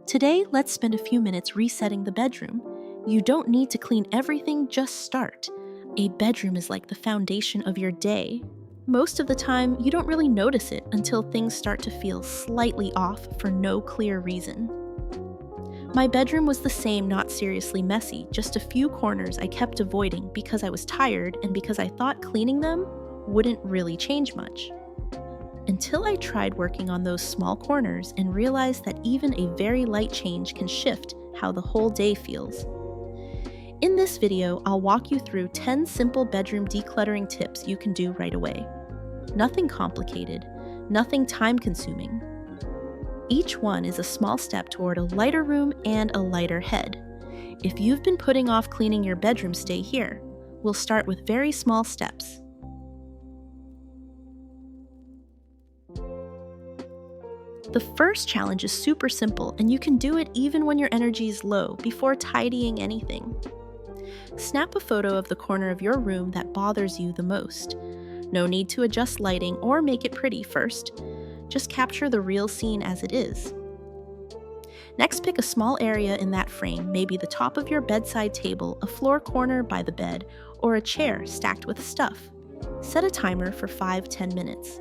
Today, let's spend a few minutes resetting the bedroom. You don't need to clean everything, just start. A bedroom is like the foundation of your day. Most of the time, you don't really notice it until things start to feel slightly off for no clear reason. My bedroom was the same, not seriously messy, just a few corners I kept avoiding because I was tired and because I thought cleaning them wouldn't really change much. Until I tried working on those small corners and realized that even a very light change can shift how the whole day feels. In this video, I'll walk you through 10 simple bedroom decluttering tips you can do right away. Nothing complicated, nothing time-consuming. Each one is a small step toward a lighter room and a lighter head. If you've been putting off cleaning your bedroom, stay here. We'll start with very small steps. The first challenge is super simple, and you can do it even when your energy is low, before tidying anything. Snap a photo of the corner of your room that bothers you the most. No need to adjust lighting or make it pretty first. Just capture the real scene as it is. Next, pick a small area in that frame, maybe the top of your bedside table, a floor corner by the bed, or a chair stacked with stuff. Set a timer for 5-10 minutes.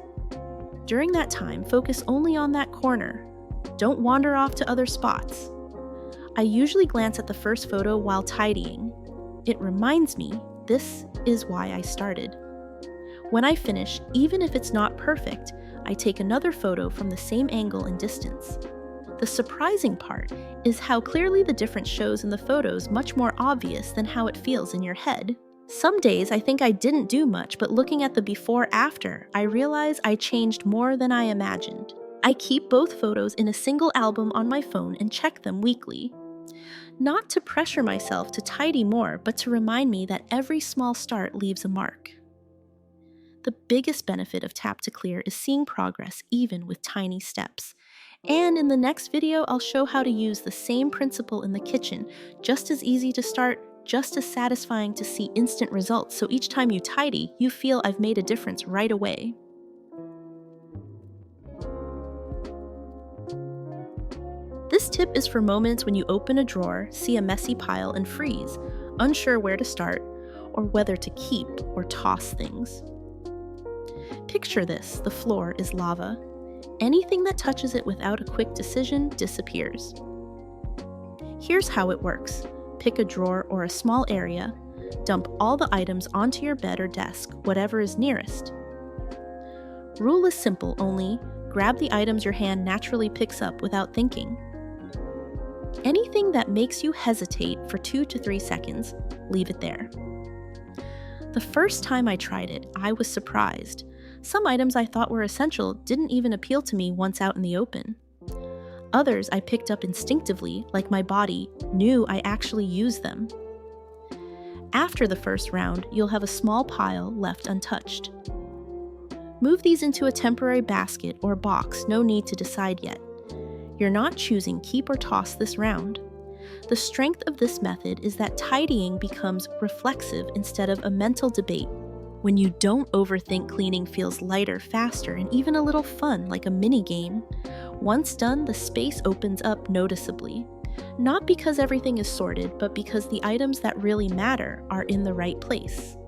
During that time, focus only on that corner. Don't wander off to other spots. I usually glance at the first photo while tidying. It reminds me this is why I started. When I finish, even if it's not perfect, I take another photo from the same angle and distance. The surprising part is how clearly the difference shows in the photos, much more obvious than how it feels in your head. Some days I think I didn't do much, but looking at the before-after, I realize I changed more than I imagined. I keep both photos in a single album on my phone and check them weekly. Not to pressure myself to tidy more, but to remind me that every small start leaves a mark. The biggest benefit of Tap to Clear is seeing progress even with tiny steps. And in the next video, I'll show how to use the same principle in the kitchen, just as easy to start, just as satisfying to see instant results, so each time you tidy, you feel I've made a difference right away. This tip is for moments when you open a drawer, see a messy pile, and freeze, unsure where to start, or whether to keep or toss things. Picture this: the floor is lava. Anything that touches it without a quick decision disappears. Here's how it works. Pick a drawer or a small area, dump all the items onto your bed or desk, whatever is nearest. Rule is simple, only grab the items your hand naturally picks up without thinking. Anything that makes you hesitate for 2 to 3 seconds, leave it there. The first time I tried it, I was surprised. Some items I thought were essential didn't even appeal to me once out in the open. Others I picked up instinctively, like my body knew I actually used them. After the first round, you'll have a small pile left untouched. Move these into a temporary basket or box, no need to decide yet. You're not choosing keep or toss this round. The strength of this method is that tidying becomes reflexive instead of a mental debate. When you don't overthink, cleaning feels lighter, faster, and even a little fun, like a mini game. Once done, the space opens up noticeably. Not because everything is sorted, but because the items that really matter are in the right place.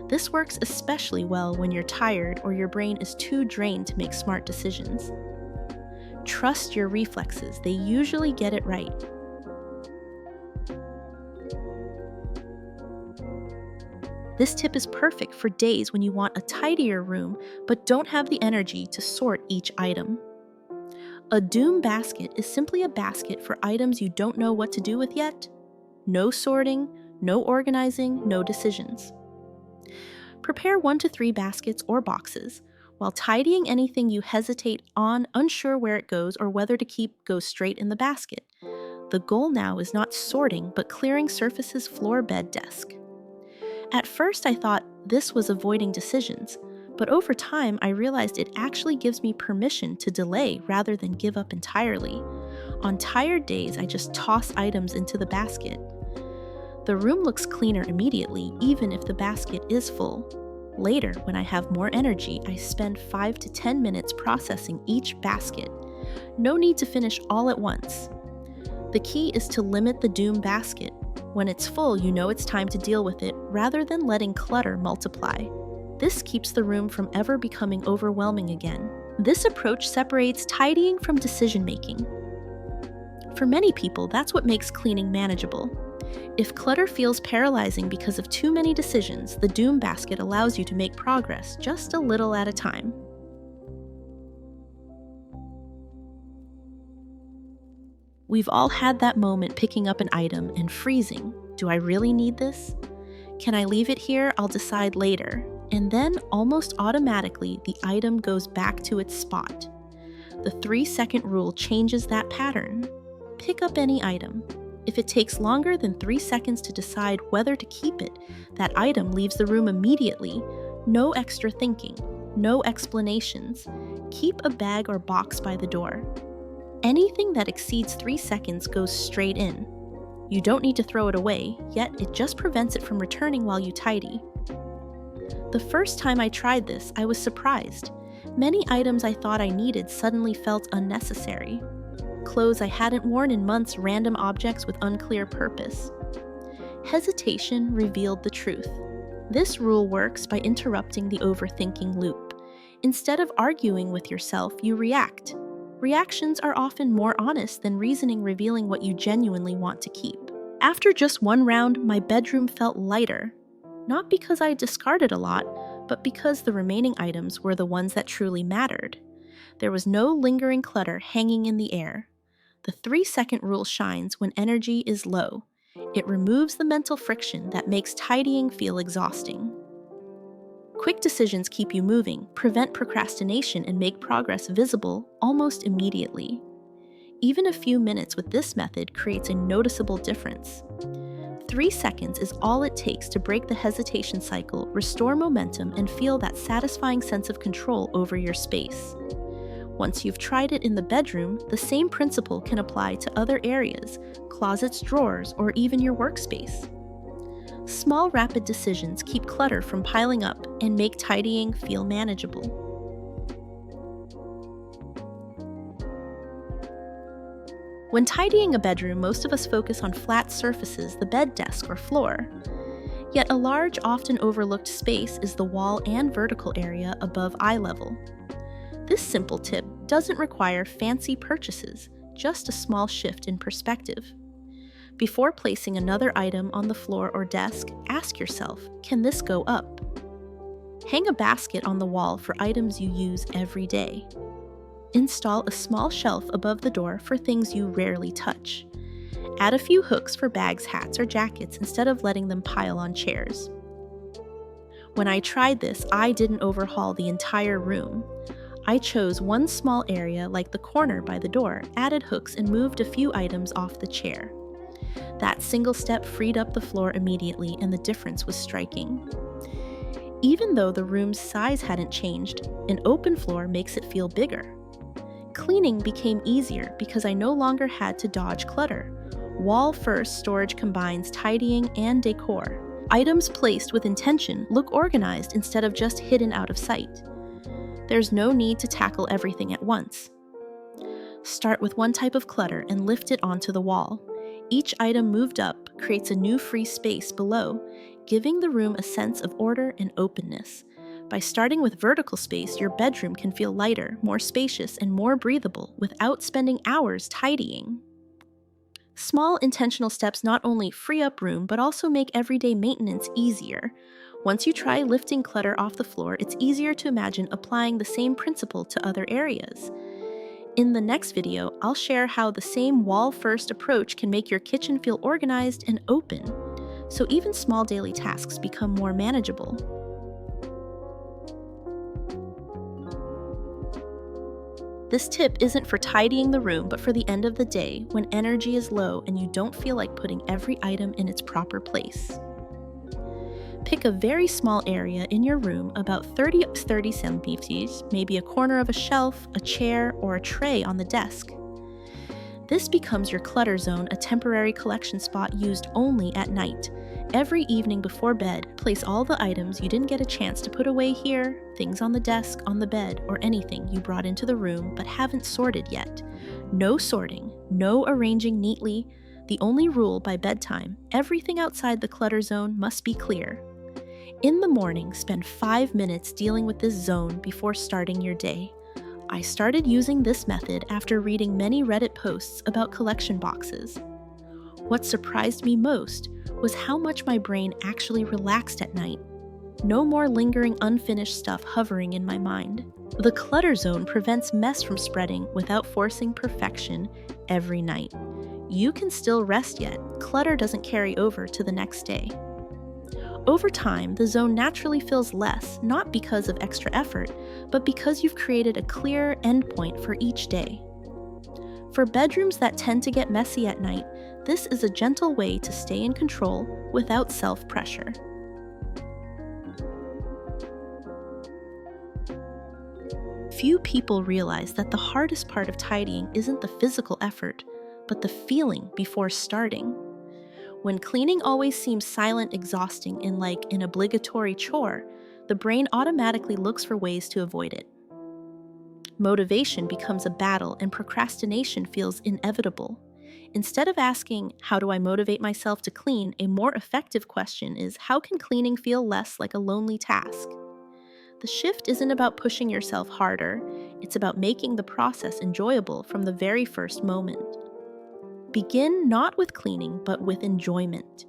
This works especially well when you're tired or your brain is too drained to make smart decisions. Trust your reflexes, they usually get it right. This tip is perfect for days when you want a tidier room but don't have the energy to sort each item. A doom basket is simply a basket for items you don't know what to do with yet. No sorting, no organizing, no decisions. Prepare 1 to 3 baskets or boxes. While tidying, anything you hesitate on, unsure where it goes or whether to keep, goes straight in the basket. The goal now is not sorting, but clearing surfaces, floor, bed, desk. At first I thought this was avoiding decisions, but over time I realized it actually gives me permission to delay rather than give up entirely. On tired days, I just toss items into the basket. The room looks cleaner immediately, even if the basket is full. Later, when I have more energy, I spend 5 to 10 minutes processing each basket. No need to finish all at once. The key is to limit the doom basket. When it's full, you know it's time to deal with it, rather than letting clutter multiply. This keeps the room from ever becoming overwhelming again. This approach separates tidying from decision-making. For many people, that's what makes cleaning manageable. If clutter feels paralyzing because of too many decisions, the doom basket allows you to make progress just a little at a time. We've all had that moment picking up an item and freezing. Do I really need this? Can I leave it here? I'll decide later. And then, almost automatically, the item goes back to its spot. The 3-second rule changes that pattern. Pick up any item. If it takes longer than 3 seconds to decide whether to keep it, that item leaves the room immediately. No extra thinking, no explanations. Keep a bag or box by the door. Anything that exceeds 3 seconds goes straight in. You don't need to throw it away, yet it just prevents it from returning while you tidy. The first time I tried this, I was surprised. Many items I thought I needed suddenly felt unnecessary. Clothes I hadn't worn in months, random objects with unclear purpose. Hesitation revealed the truth. This rule works by interrupting the overthinking loop. Instead of arguing with yourself, you react. Reactions are often more honest than reasoning, revealing what you genuinely want to keep. After just one round, my bedroom felt lighter. Not because I discarded a lot, but because the remaining items were the ones that truly mattered. There was no lingering clutter hanging in the air. The 3-second rule shines when energy is low. It removes the mental friction that makes tidying feel exhausting. Quick decisions keep you moving, prevent procrastination, and make progress visible almost immediately. Even a few minutes with this method creates a noticeable difference. 3 seconds is all it takes to break the hesitation cycle, restore momentum, and feel that satisfying sense of control over your space. Once you've tried it in the bedroom, the same principle can apply to other areas, closets, drawers, or even your workspace. Small, rapid decisions keep clutter from piling up and make tidying feel manageable. When tidying a bedroom, most of us focus on flat surfaces, the bed, desk, or floor. Yet a large, often overlooked space is the wall and vertical area above eye level. This simple tip doesn't require fancy purchases, just a small shift in perspective. Before placing another item on the floor or desk, ask yourself, can this go up? Hang a basket on the wall for items you use every day. Install a small shelf above the door for things you rarely touch. Add a few hooks for bags, hats, or jackets instead of letting them pile on chairs. When I tried this, I didn't overhaul the entire room. I chose one small area like the corner by the door, added hooks, and moved a few items off the chair. That single step freed up the floor immediately, and the difference was striking. Even though the room's size hadn't changed, an open floor makes it feel bigger. Cleaning became easier because I no longer had to dodge clutter. Wall-first storage combines tidying and decor. Items placed with intention look organized instead of just hidden out of sight. There's no need to tackle everything at once. Start with one type of clutter and lift it onto the wall. Each item moved up creates a new free space below, giving the room a sense of order and openness. By starting with vertical space, your bedroom can feel lighter, more spacious, and more breathable without spending hours tidying. Small intentional steps not only free up room, but also make everyday maintenance easier. Once you try lifting clutter off the floor, it's easier to imagine applying the same principle to other areas. In the next video, I'll share how the same wall-first approach can make your kitchen feel organized and open, so even small daily tasks become more manageable. This tip isn't for tidying the room, but for the end of the day when energy is low and you don't feel like putting every item in its proper place. Pick a very small area in your room, about 30 centimeters, maybe a corner of a shelf, a chair, or a tray on the desk. This becomes your clutter zone, a temporary collection spot used only at night. Every evening before bed, place all the items you didn't get a chance to put away here, things on the desk, on the bed, or anything you brought into the room but haven't sorted yet. No sorting, no arranging neatly. The only rule by bedtime: everything outside the clutter zone must be clear. In the morning, spend 5 minutes dealing with this zone before starting your day. I started using this method after reading many Reddit posts about collection boxes. What surprised me most was how much my brain actually relaxed at night. No more lingering unfinished stuff hovering in my mind. The clutter zone prevents mess from spreading without forcing perfection every night. You can still rest yet. Clutter doesn't carry over to the next day. Over time, the zone naturally feels less, not because of extra effort, but because you've created a clear endpoint for each day. For bedrooms that tend to get messy at night, this is a gentle way to stay in control without self-pressure. Few people realize that the hardest part of tidying isn't the physical effort, but the feeling before starting. When cleaning always seems silent, exhausting, and like an obligatory chore, the brain automatically looks for ways to avoid it. Motivation becomes a battle and procrastination feels inevitable. Instead of asking, "How do I motivate myself to clean?" a more effective question is, "How can cleaning feel less like a lonely task?" The shift isn't about pushing yourself harder, it's about making the process enjoyable from the very first moment. Begin not with cleaning, but with enjoyment.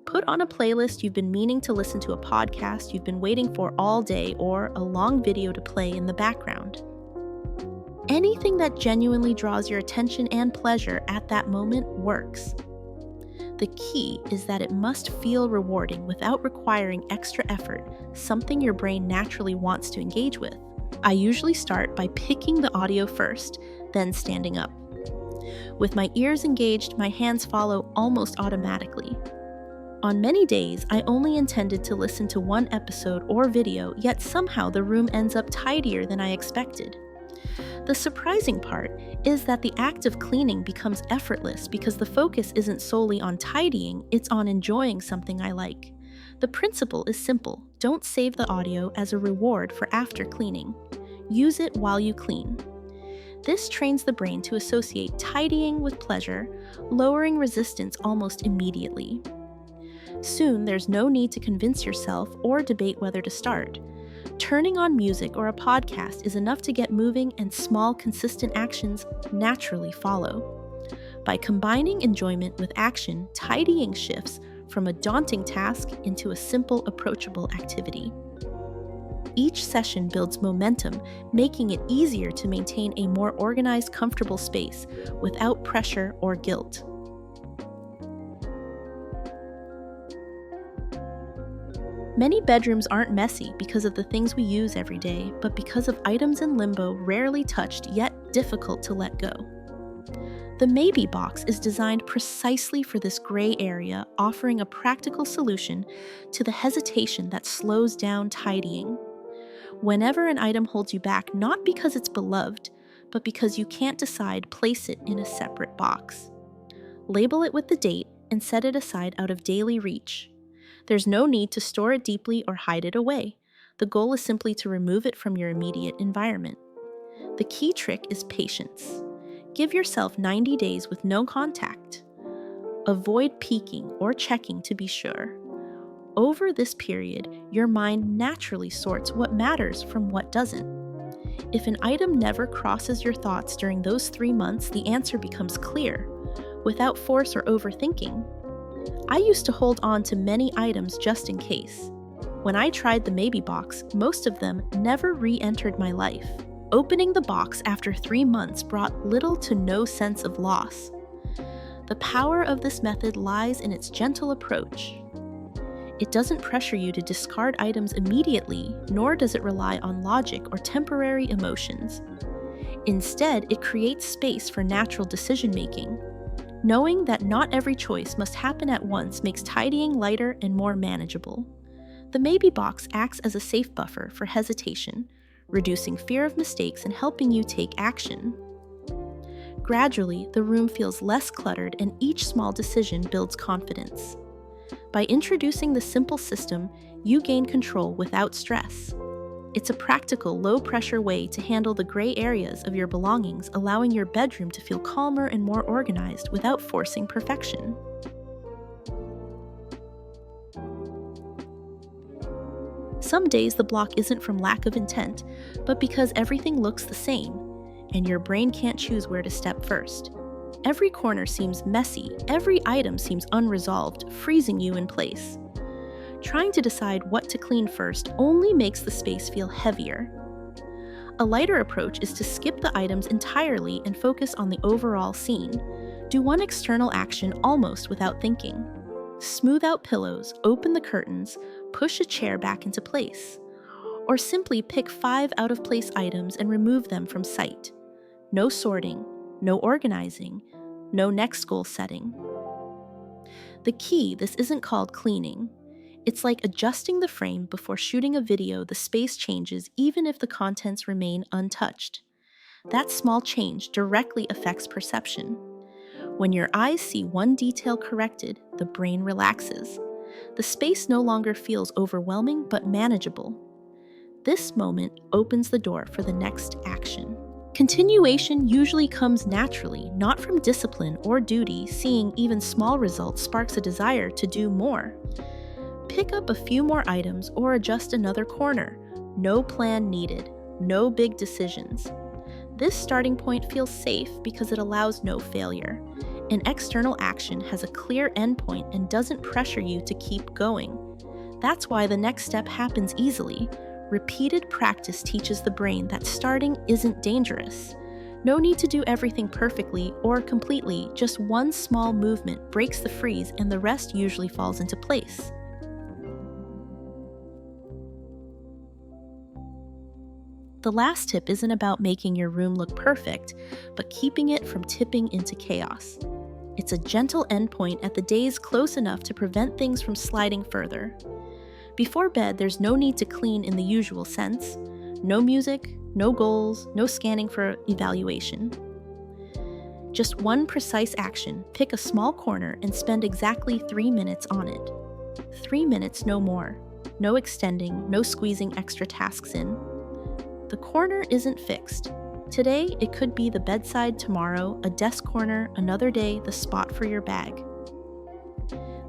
Put on a playlist you've been meaning to listen to, a podcast you've been waiting for all day, or a long video to play in the background. Anything that genuinely draws your attention and pleasure at that moment works. The key is that it must feel rewarding without requiring extra effort, something your brain naturally wants to engage with. I usually start by picking the audio first, then standing up. With my ears engaged, my hands follow almost automatically. On many days, I only intended to listen to one episode or video, yet somehow the room ends up tidier than I expected. The surprising part is that the act of cleaning becomes effortless because the focus isn't solely on tidying, it's on enjoying something I like. The principle is simple: don't save the audio as a reward for after cleaning. Use it while you clean. This trains the brain to associate tidying with pleasure, lowering resistance almost immediately. Soon, there's no need to convince yourself or debate whether to start. Turning on music or a podcast is enough to get moving, and small, consistent actions naturally follow. By combining enjoyment with action, tidying shifts from a daunting task into a simple, approachable activity. Each session builds momentum, making it easier to maintain a more organized, comfortable space without pressure or guilt. Many bedrooms aren't messy because of the things we use every day, but because of items in limbo, rarely touched yet difficult to let go. The Maybe box is designed precisely for this gray area, offering a practical solution to the hesitation that slows down tidying. Whenever an item holds you back, not because it's beloved, but because you can't decide, place it in a separate box. Label it with the date and set it aside out of daily reach. There's no need to store it deeply or hide it away. The goal is simply to remove it from your immediate environment. The key trick is patience. Give yourself 90 days with no contact. Avoid peeking or checking to be sure. Over this period, your mind naturally sorts what matters from what doesn't. If an item never crosses your thoughts during those 3 months, the answer becomes clear, without force or overthinking. I used to hold on to many items just in case. When I tried the Maybe box, most of them never re-entered my life. Opening the box after 3 months brought little to no sense of loss. The power of this method lies in its gentle approach. It doesn't pressure you to discard items immediately, nor does it rely on logic or temporary emotions. Instead, it creates space for natural decision-making. Knowing that not every choice must happen at once makes tidying lighter and more manageable. The Maybe box acts as a safe buffer for hesitation, reducing fear of mistakes and helping you take action. Gradually, the room feels less cluttered and each small decision builds confidence. By introducing the simple system, you gain control without stress. It's a practical, low-pressure way to handle the gray areas of your belongings, allowing your bedroom to feel calmer and more organized without forcing perfection. Some days the block isn't from lack of intent, but because everything looks the same, and your brain can't choose where to step first. Every corner seems messy, every item seems unresolved, freezing you in place. Trying to decide what to clean first only makes the space feel heavier. A lighter approach is to skip the items entirely and focus on the overall scene. Do one external action almost without thinking. Smooth out pillows, open the curtains, push a chair back into place. Or simply pick 5 out-of-place items and remove them from sight. No sorting, no organizing, no next goal setting. The key, this isn't called cleaning. It's like adjusting the frame before shooting a video. The space changes even if the contents remain untouched. That small change directly affects perception. When your eyes see one detail corrected, the brain relaxes. The space no longer feels overwhelming but manageable. This moment opens the door for the next action. Continuation usually comes naturally, not from discipline or duty. Seeing even small results sparks a desire to do more. Pick up a few more items or adjust another corner. No plan needed, no big decisions. This starting point feels safe because it allows no failure. An external action has a clear endpoint and doesn't pressure you to keep going. That's why the next step happens easily. Repeated practice teaches the brain that starting isn't dangerous. No need to do everything perfectly or completely. Just one small movement breaks the freeze and the rest usually falls into place. The last tip isn't about making your room look perfect, but keeping it from tipping into chaos. It's a gentle endpoint at the days close enough to prevent things from sliding further. Before bed, there's no need to clean in the usual sense. No music, no goals, no scanning for evaluation. Just one precise action. Pick a small corner and spend exactly 3 minutes on it. 3 minutes, no more. No extending, no squeezing extra tasks in. The corner isn't fixed. Today, it could be the bedside, tomorrow, a desk corner, another day, the spot for your bag.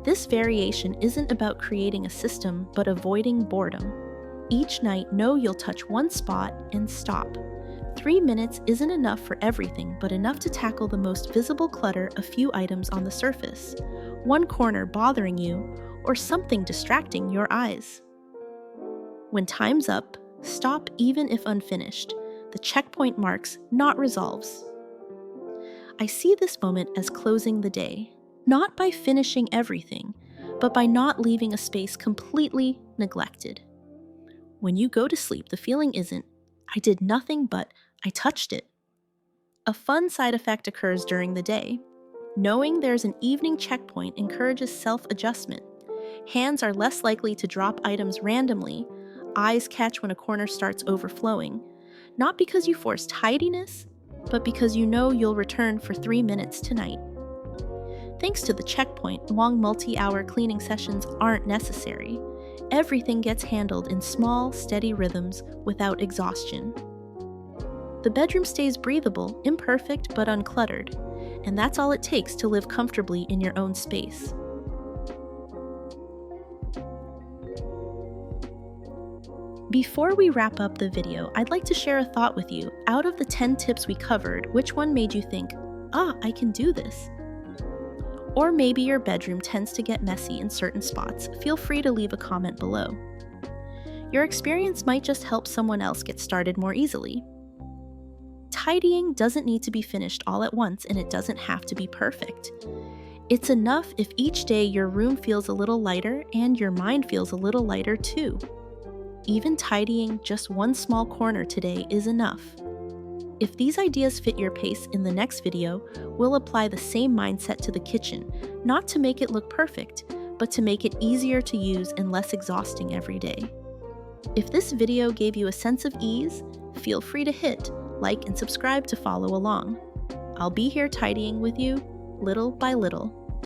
This variation isn't about creating a system, but avoiding boredom. Each night, know you'll touch one spot and stop. 3 minutes isn't enough for everything, but enough to tackle the most visible clutter, a few items on the surface, one corner bothering you, or something distracting your eyes. When time's up, stop even if unfinished. The checkpoint marks, not resolves. I see this moment as closing the day, not by finishing everything, but by not leaving a space completely neglected. When you go to sleep, the feeling isn't, I did nothing but I touched it. A fun side effect occurs during the day. Knowing there's an evening checkpoint encourages self-adjustment. Hands are less likely to drop items randomly. Eyes catch when a corner starts overflowing. Not because you force tidiness, but because you know you'll return for 3 minutes tonight. Thanks to the checkpoint, long multi-hour cleaning sessions aren't necessary. Everything gets handled in small, steady rhythms without exhaustion. The bedroom stays breathable, imperfect, but uncluttered, and that's all it takes to live comfortably in your own space. Before we wrap up the video, I'd like to share a thought with you. Out of the 10 tips we covered, which one made you think, I can do this? Or maybe your bedroom tends to get messy in certain spots. Feel free to leave a comment below. Your experience might just help someone else get started more easily. Tidying doesn't need to be finished all at once, and it doesn't have to be perfect. It's enough if each day your room feels a little lighter and your mind feels a little lighter too. Even tidying just one small corner today is enough. If these ideas fit your pace, in the next video, we'll apply the same mindset to the kitchen, not to make it look perfect, but to make it easier to use and less exhausting every day. If this video gave you a sense of ease, feel free to hit like and subscribe to follow along. I'll be here tidying with you, little by little.